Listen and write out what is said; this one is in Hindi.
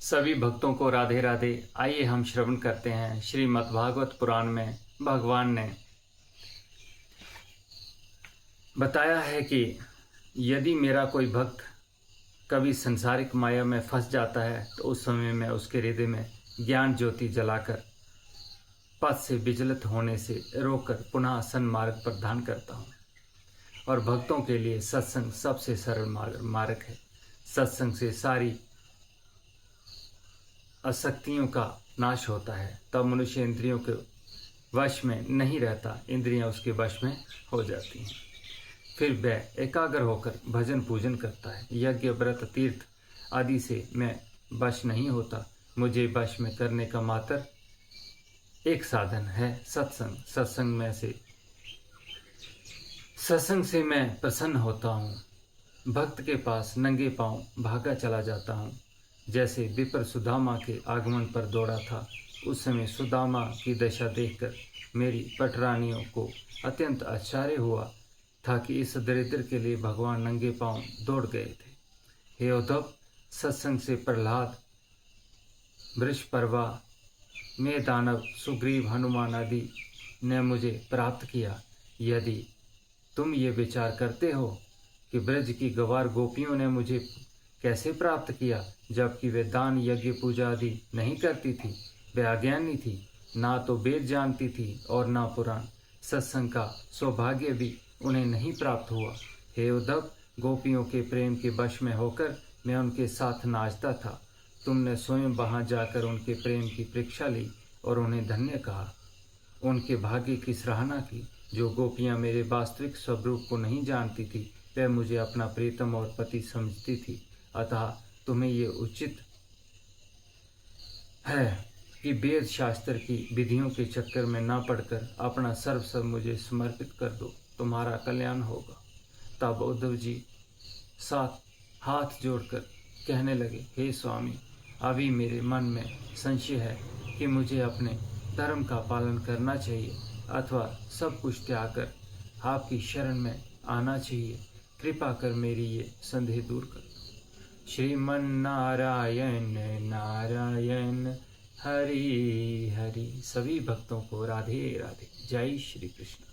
सभी भक्तों को राधे राधे। आइए हम श्रवण करते हैं श्रीमद्भागवत पुराण में भगवान ने बताया है कि यदि मेरा कोई भक्त कभी संसारिक माया में फंस जाता है तो उस समय मैं उसके हृदय में ज्ञान ज्योति जलाकर पथ से विचलित होने से रोककर पुनः सन्मार्ग प्रदान करता हूँ। और भक्तों के लिए सत्संग सबसे सरल मार्ग है। सत्संग से सारी आसक्तियों का नाश होता है। तब मनुष्य इंद्रियों के वश में नहीं रहता, इंद्रियां उसके वश में हो जाती हैं। फिर वह एकाग्र होकर भजन पूजन करता है। यज्ञ व्रत तीर्थ आदि से मैं वश नहीं होता। मुझे वश में करने का मात्र एक साधन है सत्संग। सत्संग से मैं प्रसन्न होता हूँ। भक्त के पास नंगे पांव भागा चला जाता हूँ। जैसे विप्र सुदामा के आगमन पर दौड़ा था, उस समय सुदामा की दशा देखकर मेरी पटरानियों को अत्यंत आश्चर्य हुआ था कि इस दरिद्र के लिए भगवान नंगे पांव दौड़ गए थे। हे उद्धव, सत्संग से प्रहलाद, वृषपर्वा, में दानव, सुग्रीव, हनुमान आदि ने मुझे प्राप्त किया। यदि तुम ये विचार करते हो कि ब्रज की गवार गोपियों ने मुझे कैसे प्राप्त किया, जबकि वे दान यज्ञ पूजा आदि नहीं करती थी, वे अज्ञानी थी, ना तो वेद जानती थी और ना पुराण, सत्संग का सौभाग्य भी उन्हें नहीं प्राप्त हुआ। हे उद्धव, गोपियों के प्रेम के वश में होकर मैं उनके साथ नाचता था। तुमने स्वयं वहां जाकर उनके प्रेम की परीक्षा ली और उन्हें धन्य कहा, उनके भाग्य की सराहना की। जो गोपियां मेरे वास्तविक स्वरूप को नहीं जानती थी, वह मुझे अपना प्रीतम और पति समझती थी। अतः तुम्हें ये उचित है कि वेद शास्त्र की विधियों के चक्कर में न पड़कर अपना सर्वस्व मुझे समर्पित कर दो, तुम्हारा कल्याण होगा। तब उद्धव जी साथ हाथ जोड़कर कहने लगे, हे स्वामी, अभी मेरे मन में संशय है कि मुझे अपने धर्म का पालन करना चाहिए अथवा सब कुछ त्याग कर आपकी शरण में आना चाहिए। कृपा कर मेरी ये संदेह दूर कर दो। श्रीमन नारायण नारायण हरि हरि। सभी भक्तों को राधे राधे। जय श्री कृष्ण।